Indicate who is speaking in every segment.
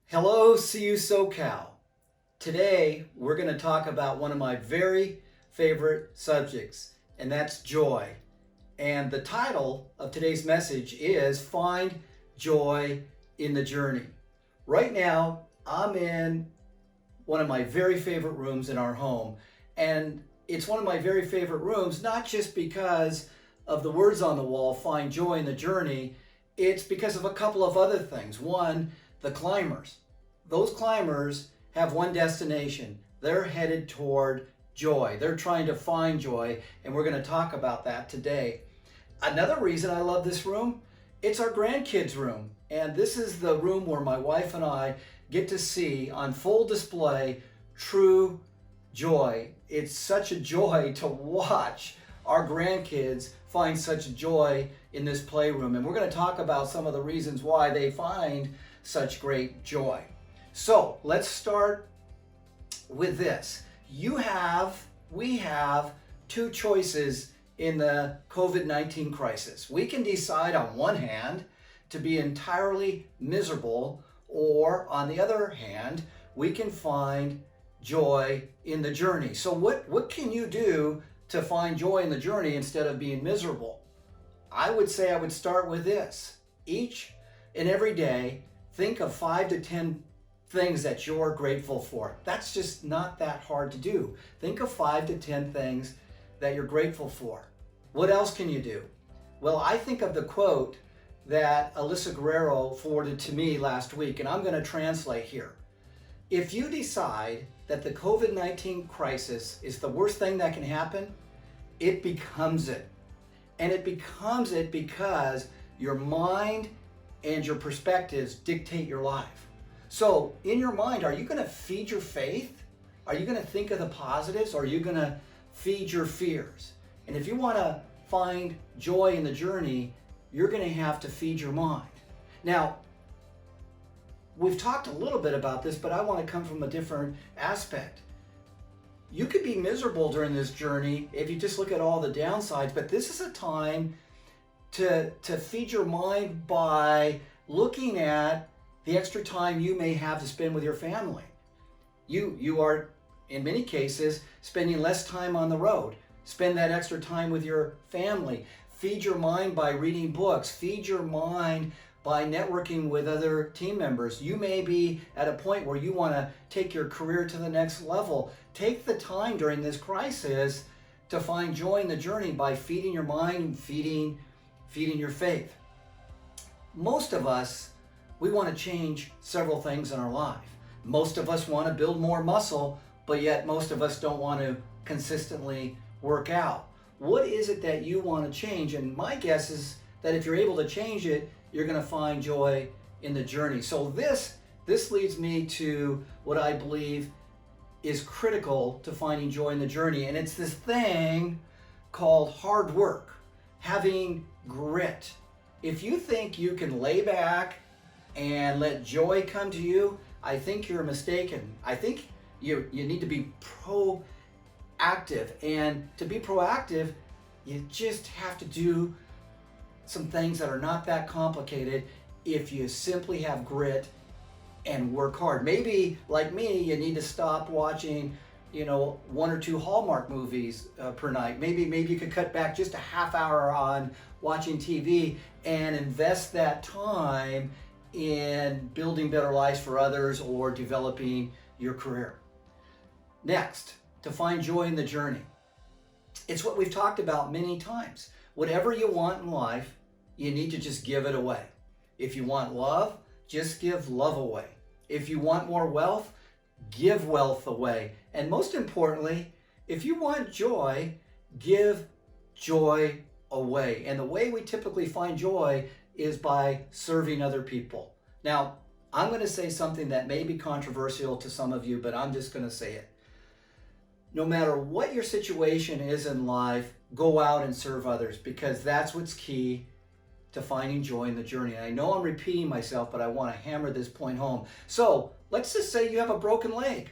Speaker 1: Hello, CU SoCal. Today, we're going to talk about one of my very favorite subjects, and that's joy. And the title of today's message is Find Joy in the Journey. Right now, I'm in one of my very favorite rooms in our home, and it's one of my very favorite rooms, not just because of the words on the wall, Find Joy in the Journey, it's because of a couple of other things. One, the climbers. Those climbers have one destination. They're headed toward joy. They're trying to find joy, and we're going to talk about that today. Another reason I love this room, it's our grandkids' room. And this is the room where my wife and I get to see on full display true joy. It's such a joy to watch our grandkids find such joy in this playroom. And we're going to talk about some of the reasons why they find such great joy. So let's start with this. We have two choices in the COVID-19 crisis. We can decide on one hand to be entirely miserable, or on the other hand, we can find joy in the journey. So what can you do to find joy in the journey instead of being miserable? I would say I would start with this. Each and every day, think of 5 to 10 things that you're grateful for. That's just not that hard to do. Think of 5 to 10 things that you're grateful for. What else can you do? Well, I think of the quote that Alyssa Guerrero forwarded to me last week, and I'm going to translate here. If you decide that the COVID-19 crisis is the worst thing that can happen, it becomes it. And it becomes it because your mind and your perspectives dictate your life. So in your mind, are you going to feed your faith? Are you going to think of the positives? Or are you going to feed your fears? And if you want to find joy in the journey, you're going to have to feed your mind. Now, we've talked a little bit about this, but I want to come from a different aspect. You could be miserable during this journey if you just look at all the downsides, but this is a time to feed your mind by looking at the extra time you may have to spend with your family. You are, in many cases, spending less time on the road. Spend that extra time with your family. Feed your mind by reading books. Feed your mind by networking with other team members. You may be at a point where you want to take your career to the next level. Take the time during this crisis to find joy in the journey by feeding your mind and feeding your faith. Most of us, we want to change several things in our life. Most of us want to build more muscle, but yet most of us don't want to consistently work out. What is it that you want to change? And my guess is that if you're able to change it, you're going to find joy in the journey. So this leads me to what I believe is critical to finding joy in the journey. And it's this thing called hard work, having grit. If you think you can lay back and let joy come to you, I think you're mistaken. I think you need to be proactive. And to be proactive, you just have to do some things that are not that complicated if you simply have grit and work hard. Maybe, like me, you need to stop watching, 1 or 2 Hallmark movies per night. Maybe you could cut back just a half hour on watching TV and invest that time in building better lives for others or developing your career. Next, to find joy in the journey. It's what we've talked about many times. Whatever you want in life, you need to just give it away. If you want love, just give love away. If you want more wealth, give wealth away. And most importantly, if you want joy, give joy away. And the way we typically find joy is by serving other people. Now, I'm going to say something that may be controversial to some of you, but I'm just going to say it. No matter what your situation is in life, go out and serve others, because that's what's key to finding joy in the journey. And I know I'm repeating myself, but I want to hammer this point home. So let's just say you have a broken leg.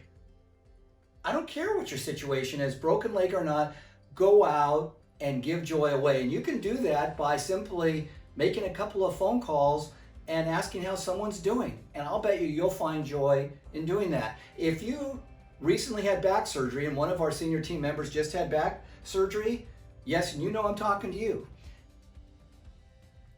Speaker 1: I don't care what your situation is, broken leg or not, go out and give joy away. And you can do that by simply making a couple of phone calls and asking how someone's doing. And I'll bet you'll find joy in doing that. If you recently had back surgery and one of our senior team members just had back surgery, yes, and you know I'm talking to you.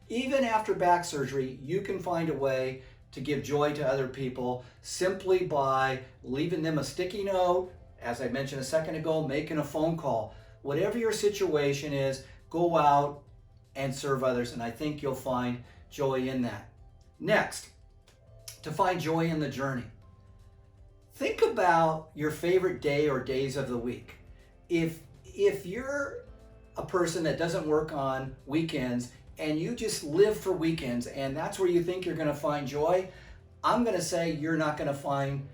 Speaker 1: Even after back surgery, you can find a way to give joy to other people simply by leaving them a sticky note, as I mentioned a second ago, making a phone call. Whatever your situation is, go out and serve others, and I think you'll find joy in that. Next, to find joy in the journey. Think about your favorite day or days of the week. If you're a person that doesn't work on weekends and you just live for weekends and that's where you think you're going to find joy, I'm going to say you're not going to find,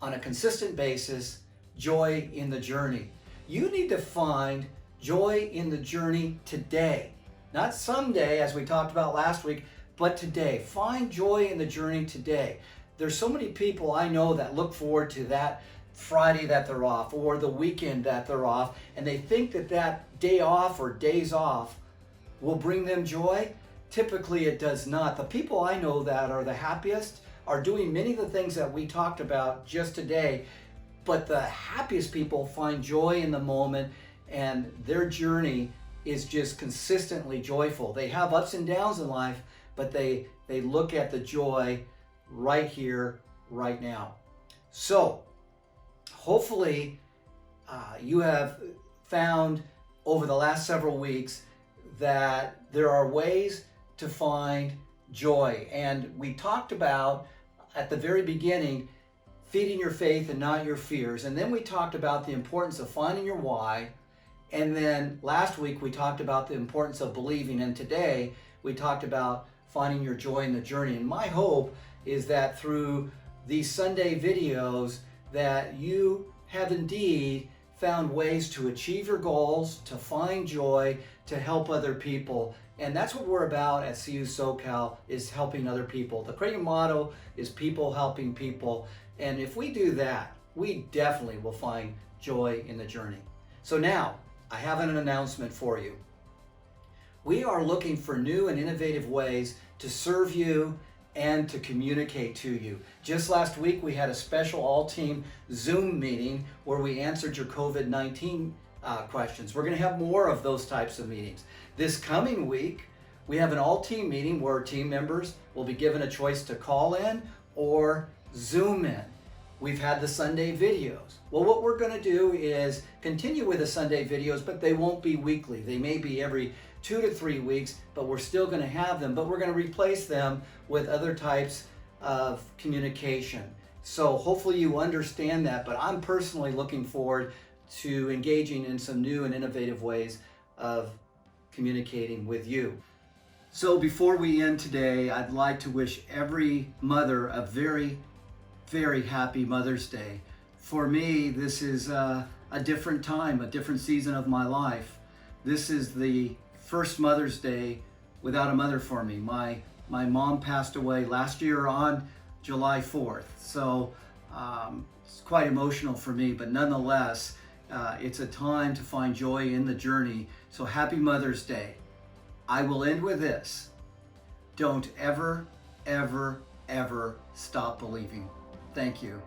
Speaker 1: on a consistent basis, joy in the journey. You need to find joy in the journey today. Not someday, as we talked about last week, but today. Find joy in the journey today. There's so many people I know that look forward to that Friday that they're off or the weekend that they're off, and they think that that day off or days off will bring them joy. Typically it does not. The people I know that are the happiest are doing many of the things that we talked about just today, but the happiest people find joy in the moment, and their journey is just consistently joyful. They have ups and downs in life, but they look at the joy right here, right now. So hopefully you have found over the last several weeks that there are ways to find joy. And we talked about at the very beginning, feeding your faith and not your fears. And then we talked about the importance of finding your why. And then last week we talked about the importance of believing. And today we talked about finding your joy in the journey. And my hope is that through these Sunday videos that you have indeed found ways to achieve your goals, to find joy, to help other people. And that's what we're about at CU SoCal, is helping other people. The Creighton motto is people helping people. And if we do that, we definitely will find joy in the journey. So now, I have an announcement for you. We are looking for new and innovative ways to serve you and to communicate to you. Just last week, we had a special all-team Zoom meeting where we answered your COVID-19 questions. We're gonna have more of those types of meetings. This coming week, we have an all-team meeting where team members will be given a choice to call in or Zoom in. We've had the Sunday videos. Well, what we're gonna do is continue with the Sunday videos, but they won't be weekly. They may be every 2 to 3 weeks, but we're still gonna have them, but we're gonna replace them with other types of communication. So hopefully you understand that, but I'm personally looking forward to engaging in some new and innovative ways of communicating with you. So before we end today, I'd like to wish every mother a very, very happy Mother's Day. For me, this is a different time, a different season of my life. This is the first Mother's Day without a mother for me. My mom passed away last year on July 4th. So it's quite emotional for me, but nonetheless, it's a time to find joy in the journey. So happy Mother's Day. I will end with this. Don't ever, ever, ever stop believing. Thank you.